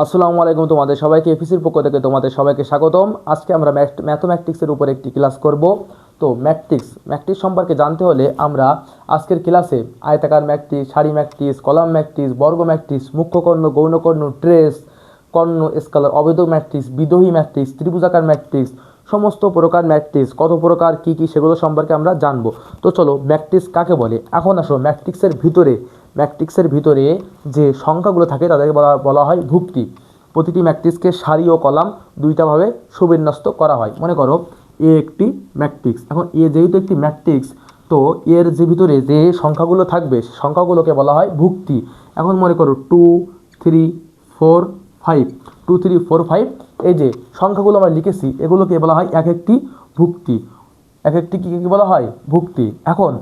আসসালামু আলাইকুম, তোমাদের সবাইকে এফিসির পক্ষ থেকে তোমাদের সবাইকে স্বাগতম। আজকে আমরা ম্যাথমেটিক্সের উপর একটি ক্লাস করব। তো ম্যাট্রিক্স সম্পর্কে জানতে হলে আমরা আজকের ক্লাসে আয়তাকার ম্যাট্রিক্স, সারি ম্যাট্রিক্স, কলাম ম্যাট্রিক্স, বর্গ ম্যাট্রিক্স, মুখ্য কর্ণ, গৌণ কর্ণ, ট্রেস, কর্ণ, স্কেলার, অবৈধ ম্যাট্রিক্স, বিদোহী ম্যাট্রিক্স, ত্রিভুজাকার ম্যাট্রিক্স, সমস্ত প্রকার ম্যাট্রিক্স কত প্রকার, কী কী, সেগুলো সম্পর্কে আমরা জানবো। তো চলো, ম্যাট্রিক্স কাকে বলে। এখন আসো, ম্যাট্রিক্সের ভিতরে যে সংখ্যাগুলো থাকে তাদেরকে বলা হয় ভুক্তি। প্রতিটি ম্যাট্রিক্সকে সারি ও কলাম দুইটাভাবে সুবিন্যস্ত করা হয়। মনে করো এ একটি ম্যাট্রিক্স। এখন এ যেহেতু একটি ম্যাট্রিক্স, তো এর যে ভিতরে যে সংখ্যাগুলো থাকবে সংখ্যাগুলোকে বলা হয় ভুক্তি। এখন মনে করো 2, 3, 4, 5, 2, 3, 4, 5, এই যে সংখ্যাগুলো আমরা লিখেছি এগুলোকে বলা হয় এক একটি ভুক্তি। এক একটি কী কী বলা হয়? ভুক্তি। এখন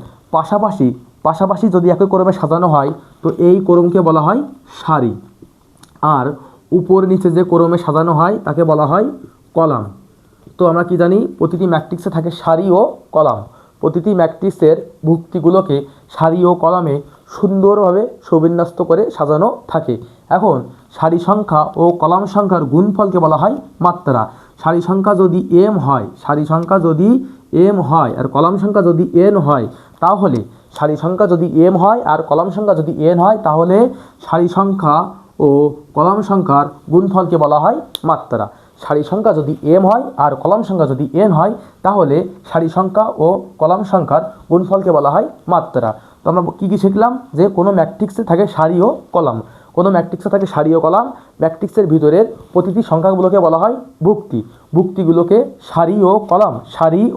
পাশাপাশি যদি একই ক্রমে সাজানো হয় তো এই ক্রমকে বলা হয় সারি। আর উপর নিচে যে ক্রমে সাজানো হয় তাকে বলা হয় কলাম। তো আমরা কি জানি, প্রতিটি ম্যাট্রিক্সে থাকে সারি ও কলাম। প্রতিটি ম্যাট্রিক্সের ভুক্তিগুলোকে সারি ও কলামে সুন্দরভাবে সুবিন্যস্ত করে সাজানো থাকে। এখন সারি সংখ্যা ও কলাম সংখ্যার গুণফলকে বলা হয় মাত্রা। সারি সংখ্যা যদি এম হয় আর কলাম সংখ্যা যদি এন হয়, তাহলে সারি সংখ্যা যদি এম হয় আর কলাম সংখ্যা যদি এন হয়, তাহলে সারি সংখ্যা ও কলাম সংখ্যার গুণফলকে বলা হয় মাত্রা। সারি সংখ্যা যদি এম হয় আর কলাম সংখ্যা যদি এন হয়, তাহলে সারি সংখ্যা ও কলাম সংখ্যার গুণফলকে বলা হয় মাত্রা। তো আমরা কী কী শিখলাম? যে কোনো ম্যাট্রিক্সে থাকে সারি ও কলাম। ম্যাট্রিক্সের ভিতরের প্রতিটি সংখ্যাগুলোকে বলা হয় ভুক্তি। ভুক্তিগুলোকে সারি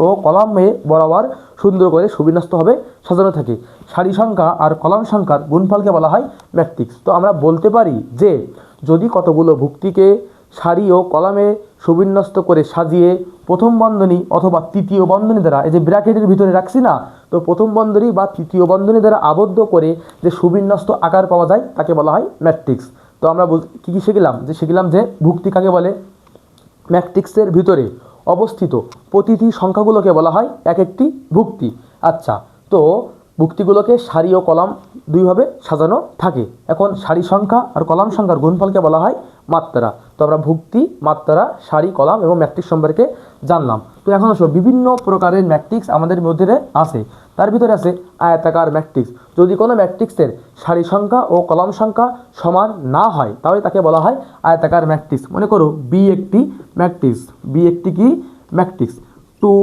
ও কলামে বরাবর সুন্দর করে সুবিন্যস্তভাবে সাজানো থাকে। সারি সংখ্যা আর কলাম সংখ্যার গুণফলকে বলা হয় ম্যাট্রিক্স। তো আমরা বলতে পারি যে যদি কতগুলো ভুক্তিকে সারি ও কলামে সুবিন্যস্ত করে সাজিয়ে প্রথম বন্ধনী অথবা তৃতীয় বন্ধনী দ্বারা, এই যে ব্র্যাকেটের ভিতরে রাখছি না, তো প্রথম বন্ধনী বা তৃতীয় বন্ধনী দ্বারা আবদ্ধ করে যে সুবিন্যস্ত আকার পাওয়া যায় তাকে বলা হয় ম্যাট্রিক্স। তো আমরা কী কী শিখলাম যে ভুক্তি কাকে বলে। ম্যাট্রিক্সের ভিতরে অবস্থিত প্রতিটি সংখ্যাগুলোকে বলা হয় এক একটি ভুক্তি। আচ্ছা, তো ভুক্তিগুলোকে সারি ও কলাম দুইভাবে সাজানো থাকে। এখন সারি সংখ্যা আর কলাম সংখ্যার গুণফলকে বলা হয় মাত্রা। তো আমরা ভুক্তি, মাত্রা, সারি, কলাম এবং ম্যাট্রিক্স সম্পর্কে জানলাম। তো এখন আসো, বিভিন্ন প্রকারের ম্যাট্রিক্স আমাদের মধ্যে আছে। তার ভিতরে আছে আয়তাকার ম্যাট্রিক্স। যদি কোনো ম্যাট্রিক্সের সারি সংখ্যা ও কলাম সংখ্যা সমান না হয় তাহলে তাকে বলা হয় আয়তাকার ম্যাট্রিক্স। মনে করো বি একটি কি ম্যাট্রিক্স, 2,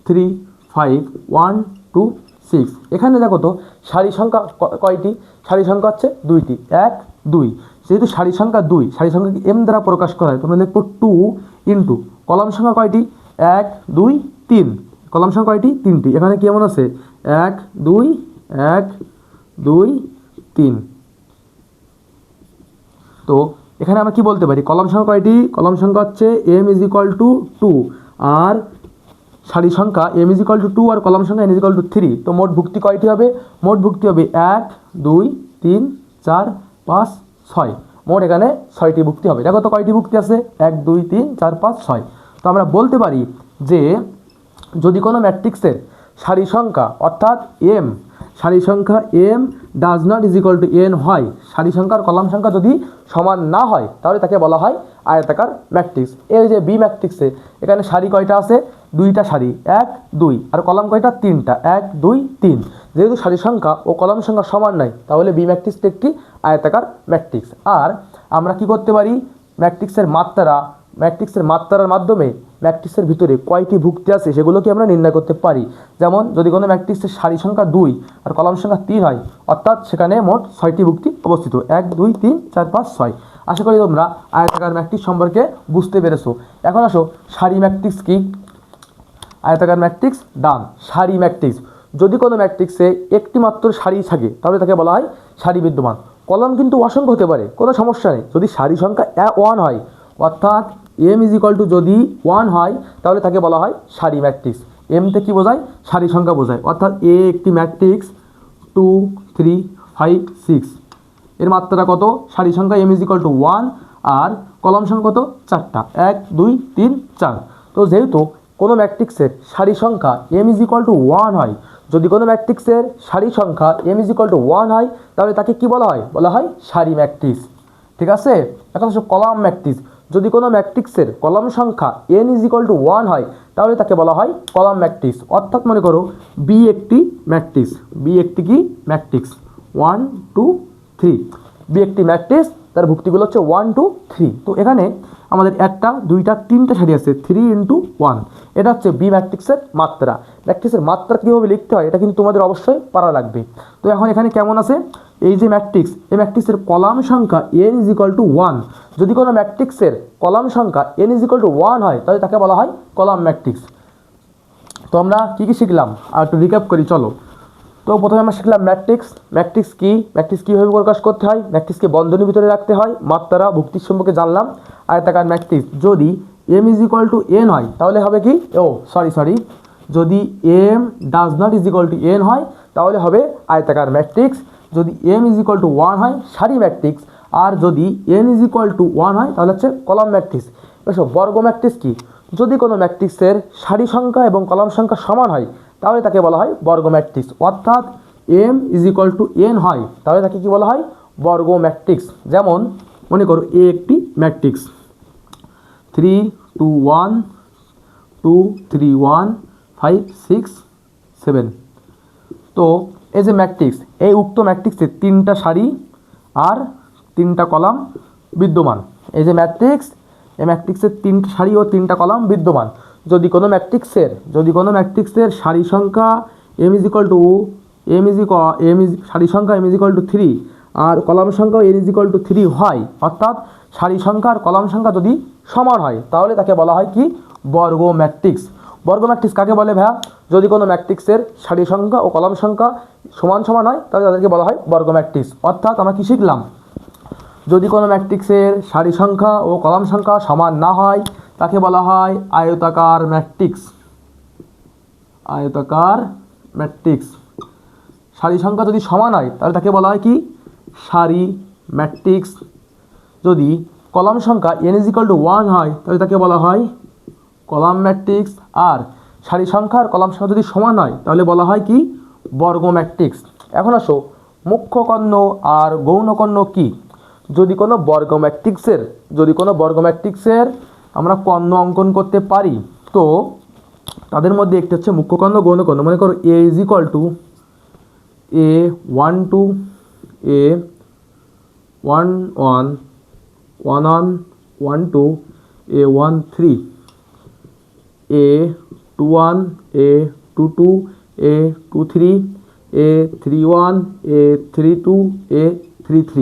3, 5, 1, 2, 6। এখানে দেখো তো সারি সংখ্যা কয়টি? সারি সংখ্যা হচ্ছে দুইটি, 1, 2। যেহেতু সারি সংখ্যা দুই, সারি সংখ্যাকে এম দ্বারা প্রকাশ করা হয়, তোমরা লিখবো 2 ইন্টু কলাম সংখ্যা কয়টি? 1, 2, 3। কলাম সংখ্যা কয়টি? 3টি। এখানে কেমন আছে? 1, 2, 1, 2, 3। তো এখানে আমরা কি বলতে পারি? কলাম সংখ্যা কয়টি? কলাম সংখ্যা হচ্ছে m = 2 আর সারি সংখ্যা m = 2 আর কলাম সংখ্যা n = 3। তো মোট ভুক্তি কয়টি হবে? মোট ভুক্তি হবে 1, 2, 3, 4, 5, 6। মোট এখানে 6টি ভুক্তি হবে। দেখো তো কয়টি ভুক্তি আছে? 1, 2, 3, 4, 5, 6। তো আমরা বলতে পারি যে যদি কোনো ম্যাট্রিক্সের সারি সংখ্যা অর্থাৎ সারি সংখ্যা m ডাজ নট n হয়, সারি সংখ্যার কলাম সংখ্যা যদি সমান না হয়, তাহলে তাকে বলা হয় আয়তাকার ম্যাট্রিক্স। এই যে বি ম্যাট্রিক্সে এখানে সারি কয়টা আছে? দুইটা সারি, 1, 2, আর কলাম কয়টা? 3টা, 1, 2, 3। যেহেতু সারি সংখ্যা ও কলাম সংখ্যা সমান নয়, তাহলে বি ম্যাট্রিক্সটি একটি আয়তাকার ম্যাট্রিক্স। আর আমরা কি করতে পারি? ম্যাট্রিক্সের মাত্রার মাধ্যমে ম্যাট্রিক্সের ভিতরে কয়টি ভুক্তি আছে সেগুলোকে আমরা নির্ণয় করতে পারি। যেমন যদি কোনো ম্যাট্রিক্সের সারি সংখ্যা 2 আর কলাম সংখ্যা 3 হয়, অর্থাৎ সেখানে মোট 6টি ভুক্তি অবস্থিত, 1, 2, 3, 4, 5, 6। আশা করি তোমরা আয়তাকার ম্যাট্রিক্স সম্পর্কে বুঝতে পেরেছো। এখন আসো, সারি ম্যাট্রিক্স কি? আয়তাকার ম্যাট্রিক্স ডান। সারি ম্যাট্রিক্স, যদি কোনো ম্যাট্রিক্সে একটি মাত্র সারি থাকে তাহলে তাকে বলা হয় সারি বিদ্যমান। কলাম কিন্তু অসংখ্য হতে পারে, কোনো সমস্যা নেই। যদি সারি সংখ্যা 1 হয়, অর্থাৎ m = যদি 1 হয়, তাহলে তাকে বলা হয় সারি ম্যাট্রিক্স। এমতে কি বোঝায়? সারি সংখ্যা বোঝায়। অর্থাৎ এ একটি ম্যাট্রিক্স 2, 3, 5, 6। এর মাত্রা কত? সারি সংখ্যা m = 1 আর কলাম সংখ্যা কত? 4টা, 1, 2, 3, 4। তো যেহেতু কোনো ম্যাট্রিক্সের সারি সংখ্যা m = 1 হয়, যদি কোনো ম্যাট্রিক্সের সারি সংখ্যা m = 1 হয়, তাহলে তাকে কি বলা হয়? বলা হয় সারি ম্যাট্রিক্স। ঠিক আছে। এখন আসো কলাম ম্যাট্রিক্স। যদি কোনো ম্যাট্রিক্সের কলাম সংখ্যা n = 1 হয় তাহলে তাকে বলা হয় কলাম ম্যাট্রিক্স। অর্থাৎ মনে করো বি একটি ম্যাট্রিক্স, বি একটি কি ম্যাট্রিক্স 1 2 3, বি একটি ম্যাট্রিক্স, তার ভুক্তিগুলো হচ্ছে 1 2 3। তো এখানে আমাদের একটা দুইটা তিনটা সারি আছে 3 × 1, এটা হচ্ছে বি ম্যাট্রিক্সের মাত্রা। ম্যাট্রিক্সের মাত্রা কীভাবে লিখতে হয় এটা কিন্তু তোমাদের অবশ্যই পারা লাগবে। তো এখন এখানে কেমন আছে, এই যে ম্যাট্রিক্স, এই ম্যাট্রিক্সের কলাম সংখ্যা n = 1, যদি কোনো ম্যাট্রিক্সের কলাম সংখ্যা n = 1 হয় তাহলে তাকে বলা হয় কলাম ম্যাট্রিক্স। তো আমরা কী কী শিখলাম আর একটু রিক্যাপ করি চলো। তো প্রথমে আমরা শিখলাম ম্যাট্রিক্স। ম্যাট্রিক্স কি, ম্যাট্রিক্স কীভাবে প্রকাশ করতে হয়, ম্যাট্রিক্সকে বন্ধনীর ভিতরে রাখতে হয়, মাত্রা ভুক্তির সম্পর্কে জানলাম। আয়তাকার ম্যাট্রিক্স যদি m = n হয় তাহলে হবে কি, সরি যদি m ≠ n হয় তাহলে হবে আয়তাকার ম্যাট্রিক্স। যদি m = 1 হয় সারি ম্যাট্রিক্স, আর যদি n = 1 হয় তাহলে হচ্ছে কলাম ম্যাট্রিক্স। এসব বর্গ ম্যাট্রিক্স কি, যদি কোনো ম্যাট্রিক্সের সারি সংখ্যা এবং কলাম সংখ্যা সমান হয় তাহলে তাকে বলা হয় বর্গ ম্যাট্রিক্স। অর্থাৎ m = n হয় তাহলে তাকে কি বলা হয়, বর্গ ম্যাট্রিক্স। যেমন মনে করো এ একটি ম্যাট্রিক্স 3 2 1 2 3 1 5 6 7। তো এই যে ম্যাট্রিক্স, এই উক্ত ম্যাট্রিক্সে 3টা সারি আর 3টা কলাম বিদ্যমান। এই যে ম্যাট্রিক্স, এই ম্যাট্রিক্সের 3টা সারি ও 3টা কলাম বিদ্যমান। যদি কোনো ম্যাট্রিক্সের সারি সংখ্যা সারি সংখ্যা m = 3 আর কলাম সংখ্যা n = 3 হয়, অর্থাৎ সারি সংখ্যা আর কলাম সংখ্যা যদি সমান হয় তাহলে তাকে বলা হয় কি, বর্গ ম্যাট্রিক্স। বর্গ ম্যাট্রিক্স কাকে বলে ভাইয়া, যদি কোনো ম্যাট্রিক্সের সারি সংখ্যা ও কলাম সংখ্যা সমান সমান হয় তাহলে তাদেরকে বলা হয় বর্গ ম্যাট্রিক্স। অর্থাৎ আমরা কি শিখলাম, যদি কোনো ম্যাট্রিক্সের সারি সংখ্যা ও কলাম সংখ্যা সমান না হয় তাকে বলা হয় আয়তাকার ম্যাট্রিক্স। আয়তাকার ম্যাট্রিক্স। সারি সংখ্যা যদি সমান হয় তাহলে তাকে বলা হয় কি, সারি ম্যাট্রিক্স। যদি কলাম সংখ্যা n = 1 হয় তাহলে তাকে বলা হয় কলাম ম্যাট্রিক্স। আর সারি সংখ্যা আর কলাম সংখ্যা যদি সমান হয় তাহলে বলা হয় কি, বর্গ ম্যাট্রিক্স। এখন আসো মুখ্য কর্ণ আর গৌণ কর্ণ কি। যদি কোনো বর্গ ম্যাট্রিক্সের আমরা কর্ণ অঙ্কন করতে পারি তো তাদের মধ্যে একটি হচ্ছে মুখ্য কর্ণ গৌণ কর্ণ। মনে করো a = a12 a11 11 12 a13 a21 a22 a23 a31 a32 a33।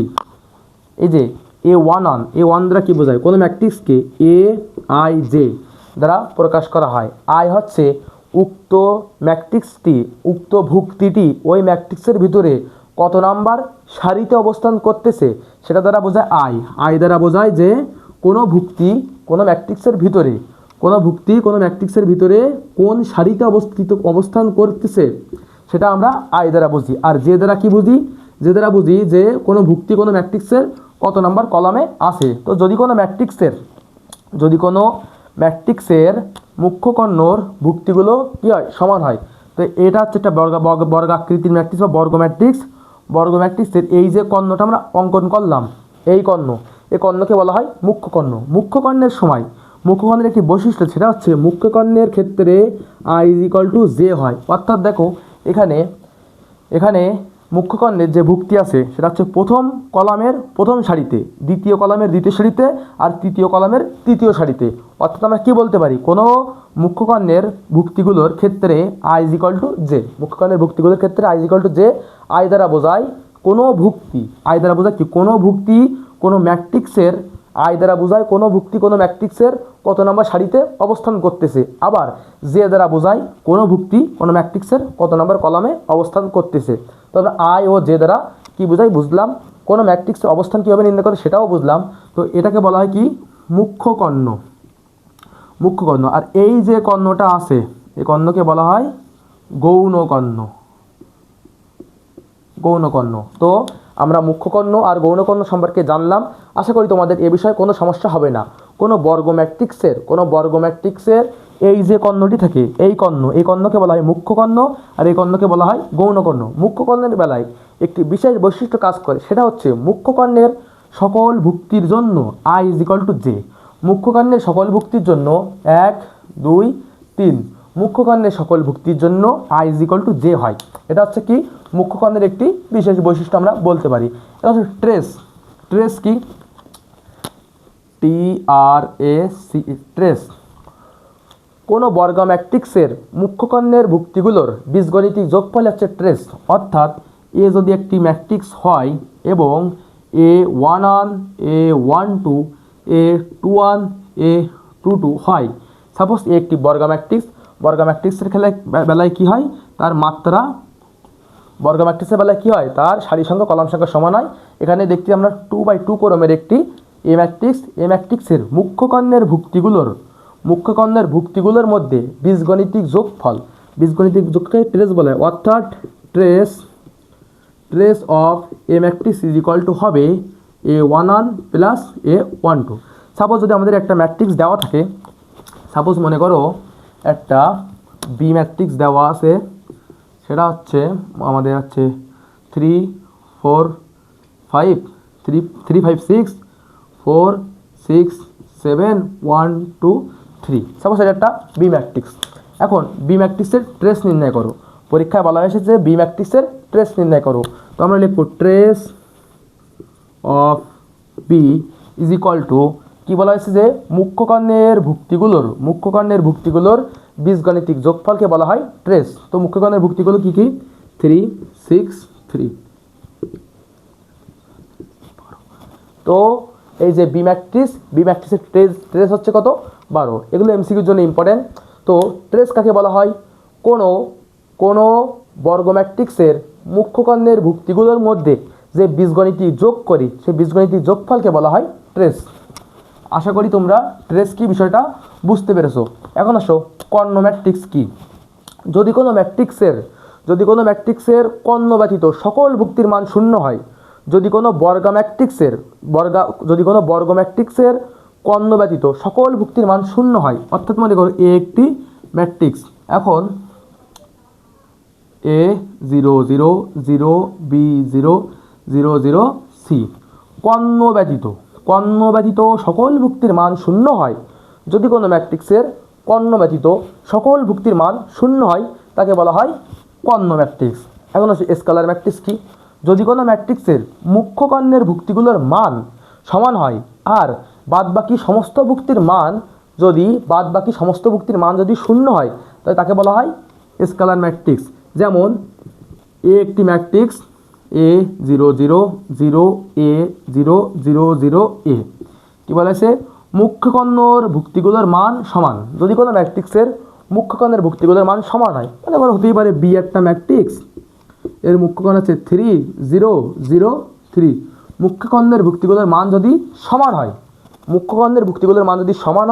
এই যে a11 দ্বারা কি বোঝায়, কোনো ম্যাট্রিক্সকে aij দ্বারা প্রকাশ করা হয়। আই হচ্ছে উক্ত ভুক্তিটি ওই ম্যাট্রিক্সের ভিতরে কত নাম্বার সারিতে অবস্থান করতেছে সেটা দ্বারা বোঝায় আই দ্বারা বোঝায় যে কোনো ভুক্তি কোনো ম্যাট্রিক্সের ভিতরে কোন সারিতে অবস্থান করতেছে সেটা আমরা আই দ্বারা বুঝি। আর যে দ্বারা কি বুঝি, যে কোনো ভুক্তি কোনো ম্যাট্রিক্সের কত নাম্বার কলামে আছে। তো যদি কোনো ম্যাট্রিক্সের মুখ্য কর্ণর ভুক্তিগুলো কি হয়, সমান হয়, তো এটা হচ্ছে একটা বর্গাকৃতির ম্যাট্রিক্স বা বর্গ ম্যাট্রিক্সের এই যে কর্ণটা আমরা অঙ্কন করলাম, এই কর্ণকে বলা হয় মুখ্য কর্ণ। মুখ্য কর্ণের একটি বৈশিষ্ট্য, সেটা হচ্ছে মুখ্য কর্ণের ক্ষেত্রে i = j হয়। অর্থাৎ দেখো এখানে মুখ্য কর্ণের যে ভুক্তি আছে সেটা হচ্ছে প্রথম কলামের প্রথম সারিতে, দ্বিতীয় কলামের দ্বিতীয় সারিতে, আর তৃতীয় কলামের তৃতীয় সারিতে। অর্থাৎ আমরা কি বলতে পারি, কোনো মুখ্য কর্ণের ভুক্তিগুলোর ক্ষেত্রে i = j। মুখ্য কর্ণের ভুক্তিগুলোর ক্ষেত্রে i = j। আই দ্বারা বোঝায় কোনো ভুক্তি কোনো ম্যাট্রিক্সের কোনো ম্যাট্রিক্সের কত নম্বর সারিতে অবস্থান করতেছে। আবার যে দ্বারা বোঝায় কোনো ভুক্তি কোনো ম্যাট্রিক্সের কত নম্বর কলামে অবস্থান করতেছে। তবে আই ও যে দ্বারা কি বুঝলাম, কোনো ম্যাট্রিক্সের অবস্থান কীভাবে নির্ণয় করে সেটাও বুঝলাম। তো এটাকে বলা হয় কি, মুখ্য কর্ণ। আর এই যে কর্ণটা আছে এই কর্ণকে বলা হয় গৌণ কর্ণ। তো আমরা মুখ্য কর্ণ আর গৌণ কর্ণ সম্পর্কে জানলাম। আশা করি তোমাদের এ বিষয়ে কোনো সমস্যা হবে না। কোনো বর্গ ম্যাট্রিক্সের এই যে কর্ণটি থাকে এই কর্ণকে বলা হয় মুখ্য কর্ণ, আর এই কর্ণকে বলা হয় গৌণ কর্ণ। মুখ্য কর্ণের বেলায় একটি বিশেষ বৈশিষ্ট্য কাজ করে, সেটা হচ্ছে মুখ্য কর্ণের সকল ভুক্তির জন্য I is equal two J. মুখ্য কর্ণের সকল ভুক্তির জন্য 1 2 3 মুখ্য কর্ণের সকল ভুক্তির জন্য I is equal two J হয়। এটা হচ্ছে কি মুখ্য কর্ণের একটি বিশেষ বৈশিষ্ট্য আমরা বলতে পারি। এটা হচ্ছে ট্রেস। ট্রেস কি? TRAC trace. কোনো বর্গ ম্যাট্রিক্সের মুখ্য কর্ণের ভুক্তিগুলোর বীজগণিতিক যোগফল হচ্ছে ট্রেস। অর্থাৎ এ যদি একটি ম্যাট্রিক্স হয় এবং A11 A12 A21 A22 হয়, সাপোজ এ একটি বর্গ ম্যাট্রিক্স। বর্গ ম্যাট্রিক্সের বেলায় কী হয়? তার মাত্রা বর্গ ম্যাট্রিক্সের বেলায় কী হয়? তার সারি সংখ্যা কলাম সংখ্যা সমান হয়। এখানে দেখছি আমরা 2x2 ক্রমের একটি এ ম্যাট্রিক্স। এ ম্যাট্রিক্সের মুখ্য কর্ণের ভুক্তিগুলোর মধ্যে বীজগণিতিক যোগফল, বীজগণিতিক যোগকে ট্রেস বলে। অর্থাৎ trace of A matrix is equal two হবে A11 প্লাস A12। সাপোজ যদি আমাদের একটা ম্যাট্রিক্স দেওয়া থাকে, সাপোজ মনে করো একটা বি ম্যাট্রিক্স দেওয়া আছে, সেটা হচ্ছে আমাদের হচ্ছে 3 4 5 3 5 6 4 6 7 1 2 3। সাপোজ এটা একটা বি ম্যাট্রিক্স। এখন বি ম্যাট্রিক্সের ট্রেস নির্ণয় করো। পরীক্ষায় বলা হয়েছে যে বি ম্যাট্রিক্সের ট্রেস নির্ণয় করো। তো আমরা লিখব trace of b is equal to, কী বলা হয়েছে যে মুখ্য কর্ণের ভুক্তিগুলোর বীজগণিতিক যোগফলকে বলা হয় ট্রেস। তো মুখ্য কর্ণের ভুক্তিগুলো কী কী? 3 6 3। তো এই যে বি ম্যাট্রিক্সের ট্রেস হচ্ছে কত? 12। এগুলো এমসিকিউর জন্য ইম্পর্টেন্ট। তো ট্রেস কাকে বলা হয়? কোনো বর্গ ম্যাট্রিক্সের মুখ্য কর্ণের ভুক্তিগুলোর মধ্যে যে বীজগণিতিক যোগ করি, সেই বীজগণিতিক যোগফলকে বলা হয় ট্রেস। আশা করি তোমরা ট্রেস কি বিষয়টা বুঝতে পেরেছো। এখন আসো কর্ণ ম্যাট্রিক্স কি। যদি কোনো ম্যাট্রিক্সের কর্ণ ব্যতীত সকল ভুক্তির মান শূন্য হয়, যদি কোনো বর্গ ম্যাট্রিক্সের কর্ণ ব্যতীত সকল ভুক্তির মান শূন্য হয়, অর্থাৎ মনে করো এ একটি ম্যাট্রিক্স। এখন A0 0 0 B0 0 0 C কর্ণ ব্যতীত সকল ভুক্তির মান শূন্য হয়। যদি কোনো ম্যাট্রিক্সের কর্ণ ব্যতীত সকল ভুক্তির মান শূন্য হয়, তাকে বলা হয় কর্ণ ম্যাট্রিক্স। এখন হচ্ছে স্কেলার ম্যাট্রিক্স কি? যদি কোনো ম্যাট্রিক্সের মুখ্য কর্ণের ভুক্তিগুলোর মান সমান হয় আর বাদবাকি সমস্ত ভুক্তির মান যদি শূন্য হয়, তাহলে তাকে বলা হয় স্কেলার ম্যাট্রিক্স। যেমন এ একটি ম্যাট্রিক্স A0 0 0 A0 0 0 A, কী বলেছে? মুখ্য কর্ণের ভুক্তিগুলোর মান সমান। যদি কোনো ম্যাট্রিক্সের মুখ্য কর্ণের ভুক্তিগুলোর মান সমান হয়, তাহলে আবার হতেই পারে বি একটা ম্যাট্রিক্স, এর মুখ্য কর্ণ হচ্ছে 3 0 0 3। মুখ্য কর্ণের ভুক্তিগুলোর মান যদি সমান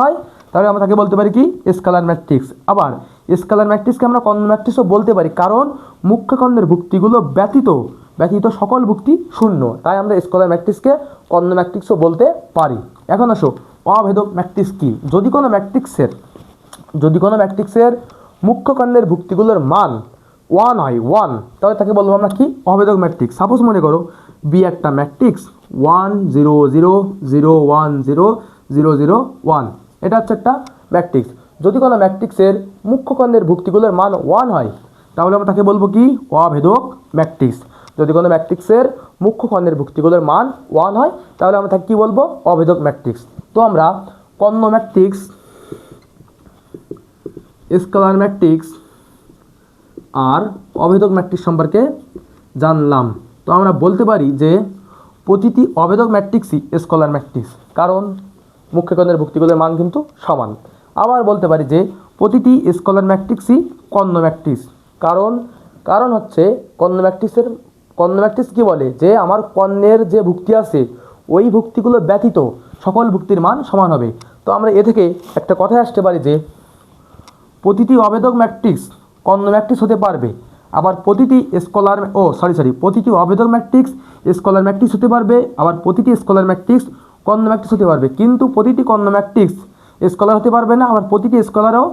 হয়, তাহলে আমরা তাকে বলতে পারি কি? Scalar matrix. আবার স্কেলার ম্যাট্রিক্সকে আমরা কর্ণ ম্যাট্রিক্সও বলতে পারি, কারণ মুখ্য কর্ণের ভুক্তিগুলো ব্যতীত সকল ভুক্তি শূন্য, তাই আমরা স্কেলার ম্যাট্রিক্সকে কর্ণ ম্যাট্রিক্সও বলতে পারি। এখন আসো অভেদক ম্যাট্রিক্স কি। যদি কোনো ম্যাট্রিক্সের মুখ্য কর্ণের ভুক্তিগুলোর মান 1 হয়, তাহলে তাকে বলবো আমরা কি? অভেদক ম্যাট্রিক্স। সাপোজ মনে করো বি একটা ম্যাট্রিক্স 1 0 0 0 1 0 0 0 1, এটা হচ্ছে একটা ম্যাট্রিক্স। যদি কোনো ম্যাট্রিক্সের মুখ্য কর্ণের ভুক্তিগুলোর মান 1 হয়, তাহলে আমরা তাকে বলবো কি? অভেদক ম্যাট্রিক্স। যদি কোনো ম্যাট্রিক্সের মুখ্য কর্ণের ভুক্তিগুলোর মান 1 হয়, তাহলে আমরা তাকে কী বলবো? অভেদক ম্যাট্রিক্স। তো আমরা কর্ণ ম্যাট্রিক্স, স্কেলার ম্যাট্রিক্স আর অভেদক ম্যাট্রিক্স সম্পর্কে জানলাম। তো আমরা বলতে পারি যে প্রতিটি অভেদক ম্যাট্রিক্সই স্কেলার ম্যাট্রিক্স, কারণ মুখ্য কর্ণের ভুক্তিগুলোর মান কিন্তু সমান। আবার বলতে পারি যে প্রতিটি স্কেলার ম্যাট্রিক্সই কর্ণ ম্যাট্রিক্স, কারণ হচ্ছে কর্ণ ম্যাট্রিক্স কী বলে? যে আমার কর্ণের যে ভুক্তি আছে, ওই ভুক্তিগুলো ব্যতীত সকল ভুক্তির মান সমান হবে। তো আমরা এ থেকে একটা কথায় আসতে পারি যে প্রতিটি অভেদক ম্যাট্রিক্স কর্ণ ম্যাট্রিক্স হতে পারবে, আবার প্রতিটি অভেদক ম্যাট্রিক্স স্কেলার ম্যাট্রিক্স হতে পারবে, আবার প্রতিটি স্কেলার ম্যাট্রিক্স কর্ণ ম্যাট্রিক্স হতে পারবে। কিন্তু প্রতিটি কর্ণ ম্যাট্রিক্স স্কেলার হতে পারবে না, আবার প্রতিটি স্কেলারও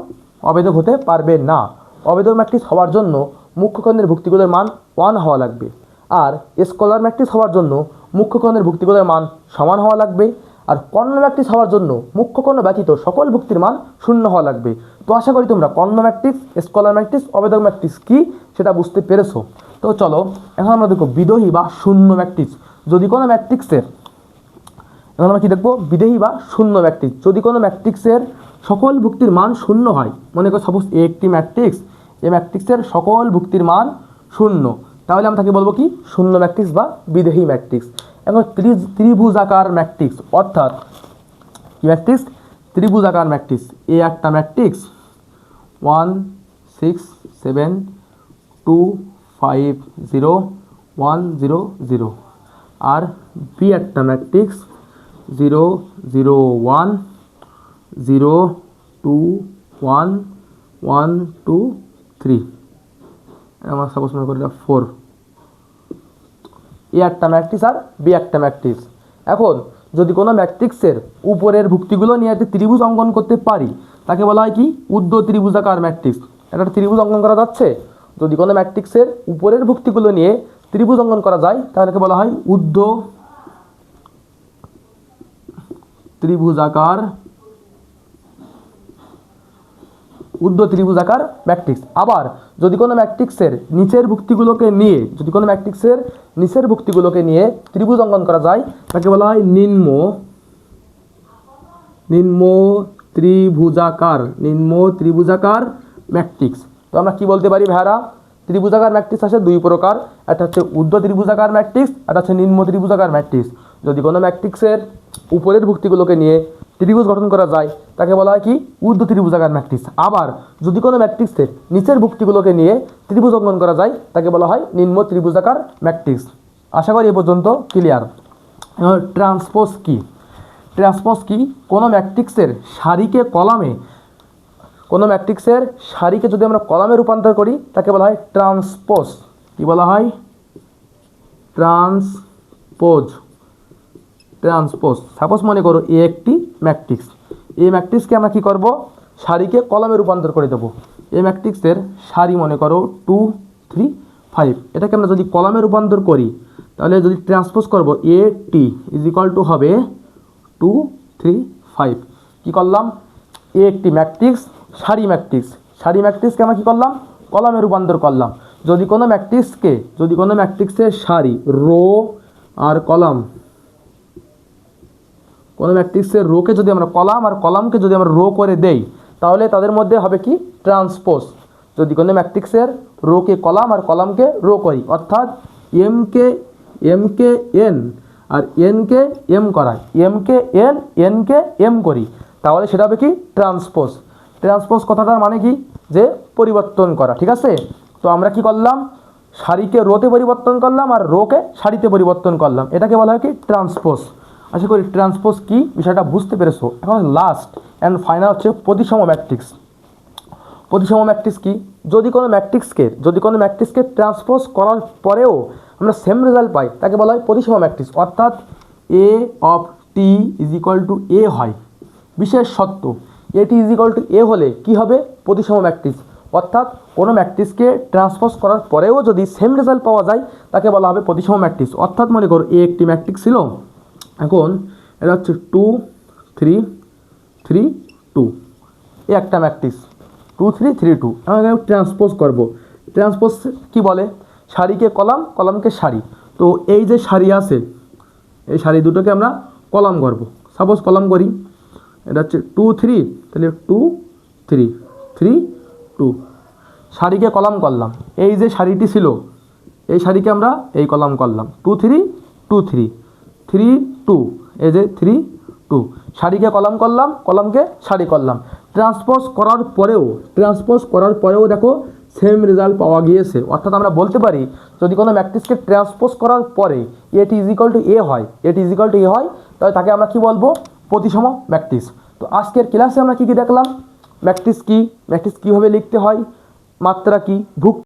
অভেদক হতে পারবে না। অভেদক ম্যাট্রিক্স হওয়ার জন্য মুখ্য কর্ণের ভুক্তিগুলোর মান 1 হওয়া লাগবে, আর স্কেলার ম্যাট্রিক্স হওয়ার জন্য মুখ্য কর্ণের ভুক্তিগুলোর মান সমান হওয়া লাগবে, আর কর্ণ ম্যাট্রিক্স হওয়ার জন্য মুখ্য কর্ণ ব্যতীত সকল ভুক্তির মান শূন্য হওয়া লাগবে। তো আশা করি তোমরা কর্ণ ম্যাট্রিক্স, স্কলার ম্যাট্রিক্স, অবেদক ম্যাট্রিক্স কী সেটা বুঝতে পেরেছো। তো চলো এখন আমরা দেখো বিদেহী বা শূন্য ম্যাট্রিক্স। যদি কোনো ম্যাট্রিক্সের, এখন আমরা কী দেখবো, বিদেহী বা শূন্য ম্যাট্রিক্স। যদি কোনো ম্যাট্রিক্সের সকল ভুক্তির মান শূন্য হয়, মনে করো সাপোজ এ একটি ম্যাট্রিক্স, এই ম্যাট্রিক্সের সকল ভুক্তির মান শূন্য, তাহলে আমরা তাকে বলবো কি, শূন্য ম্যাট্রিক্স বা বিদেহী ম্যাট্রিক্স। এখন ত্রিভুজাকার ম্যাট্রিক্স, অর্থাৎ কি ম্যাট্রিক্স, ত্রিভুজাকার ম্যাট্রিক্স। এ একটা ম্যাট্রিক্স 1 6 7 2 5 0 1 0 0, আর বি একটা ম্যাট্রিক্স 0 0 1 0 2 1 1 2 3, আমার সাপোজ মনে করি 4। এ একটা ম্যাট্রিক্স আর বি একটা ম্যাট্রিক্স। এখন যদি কোনো ম্যাট্রিক্সের উপরের ভুক্তিগুলো নিয়ে একটা ত্রিভুজ অঙ্কন করতে পারি, তাকে বলা হয় কি, ঊর্ধ্ব ত্রিভুজাকার ম্যাট্রিক্স। একটা ত্রিভুজ অঙ্কন করা যাচ্ছে, যদি কোনো ম্যাট্রিক্সের উপরের ভুক্তিগুলো নিয়ে ত্রিভুজ অঙ্কন করা যায়, তাহলে বলা হয় ঊর্ধ্ব ত্রিভুজাকার ম্যাট্রিক্স। আবার যদি কোনো ম্যাট্রিক্সের নিচের ভুক্তিগুলোকে নিয়ে, ত্রিভুজ অঙ্কন করা যায়, তাকে বলা হয় নিম্ন ত্রিভুজাকার ম্যাট্রিক্স। তো আমরা কি বলতে পারি ভাইরা, ত্রিভুজাকার ম্যাট্রিক্স আছে দুই প্রকার, একটা হচ্ছে ঊর্ধ্ব ত্রিভুজাকার ম্যাট্রিক্স, একটা হচ্ছে নিম্ন ত্রিভুজাকার ম্যাট্রিক্স। যদি কোনো ম্যাট্রিক্সের উপরের ভুক্তিগুলোকে নিয়ে ত্রিভুজ গঠন করা যায়, তাকে বলা হয় কি, ঊর্ধ্ব ত্রিভুজাকার ম্যাট্রিক্স। আবার যদি কোনো ম্যাট্রিক্সের নিচের ভুক্তিগুলোকে নিয়ে ত্রিভুজ অঙ্কন করা যায়, তাকে বলা হয় নিম্ন ত্রিভুজাকার ম্যাট্রিক্স। আশা করি এ পর্যন্ত ক্লিয়ার। ট্রান্সপোজ কি, কোনো ম্যাট্রিক্সের সারিকে যদি আমরা কলামে রূপান্তর করি, তাকে বলা হয় ট্রান্সপোজ। কি বলা হয়, ট্রান্সপোজ। সাপোজ মনে করো এ একটি ম্যাট্রিক্স, এই ম্যাট্রিক্সকে আমরা কি করব, সারিকে কলামে রূপান্তর করে দেবো। এই ম্যাট্রিক্সের সারি মনে করো 2 3 5, এটাকে আমরা যদি কলামে রূপান্তর করি, তাহলে যদি ট্রান্সপোজ করব, এ টি ইজ ইকুয়াল টু হবে 2 3 5। কী করলাম, এ একটি ম্যাট্রিক্স, সারি ম্যাট্রিক্সকে আমরা কী করলাম, কলামে রূপান্তর করলাম। যদি কোনো ম্যাট্রিক্সের সারি, রো আর কলাম, কোনো ম্যাট্রিক্সের রোকে যদি আমরা কলাম আর কলামকে যদি আমরা রো করে দেই, তাহলে তাদের মধ্যে হবে কি, ট্রান্সপোজ। যদি কোনো ম্যাট্রিক্সের রোকে কলাম আর কলামকে রো করি, অর্থাৎ এমকে এন আর এনকে এম করাই, এমকে এনকে এম করি, তাহলে সেটা হবে কি, ট্রান্সপোজ। কথাটার মানে কি, যে পরিবর্তন করা। ঠিক আছে, তো আমরা কি করলাম, সারিকে রোতে পরিবর্তন করলাম আর রোকে সারিতে পরিবর্তন করলাম, এটাকে বলা হয় কি, ট্রান্সপোজ। আশা করি ট্রান্সপোজ কি বিষয়টা বুঝতে পেরেছো। এখন লাস্ট অ্যান্ড ফাইনাল হচ্ছে প্রতিসম ম্যাট্রিক্স। কি, যদি কোনো ম্যাট্রিক্সকে ট্রান্সপোজ করার পরেও আমরা সেম রেজাল্ট পাই, তাকে বলা হয় প্রতিসম ম্যাট্রিক্স। অর্থাৎ a of t is equal to a হয়, বিশেষ সত্য, a t is equal to a হলে কি হবে, প্রতিসম ম্যাট্রিক্স। অর্থাৎ কোনো ম্যাট্রিক্সকে ট্রান্সপোজ করার পরেও যদি সেম রেজাল্ট পাওয়া যায়, তাকে বলা হবে প্রতিসম ম্যাট্রিক্স। অর্থাৎ মনে করো এ একটি ম্যাট্রিক্স ছিল, এখন এটা হচ্ছে 2 3 3 2, এ একটা ম্যাট্রিক্স 2 3 3 2, আমরা ট্রান্সপোজ করব। ট্রান্সপোজ কি বলে, সারিকে কলাম, কলামকে সারি। তো এই যে সারি আছে, এই সারি দুটোকে আমরা কলাম করব। সাপোজ কলাম করি, এটা হচ্ছে 2 3, তাহলে 2 3 3 2, সারিকে কলাম করলাম। এই যে সারিটি ছিল, এই সারিকে আমরা এই কলাম করলাম, 2 3 2 3 3 2, এই যে 3 2, সারিকে কলাম করলাম, কলামকে সারি করলাম। ট্রান্সপোজ করার পরেও দেখো সেম রেজাল্ট পাওয়া গিয়েছে। অর্থাৎ আমরা বলতে পারি, যদি কোনো ম্যাট্রিক্সকে ট্রান্সপোজ করার পরে এটি ইজ ইকুয়াল টু এ হয়, তাহলে তাকে আমরা কি বলবো, প্রতিসম ম্যাট্রিক্স। তো আজকের ক্লাসে আমরা কি দেখলাম, ম্যাট্রিক্স কীভাবে লিখতে হয়, মাত্রা কি, ভুক্তি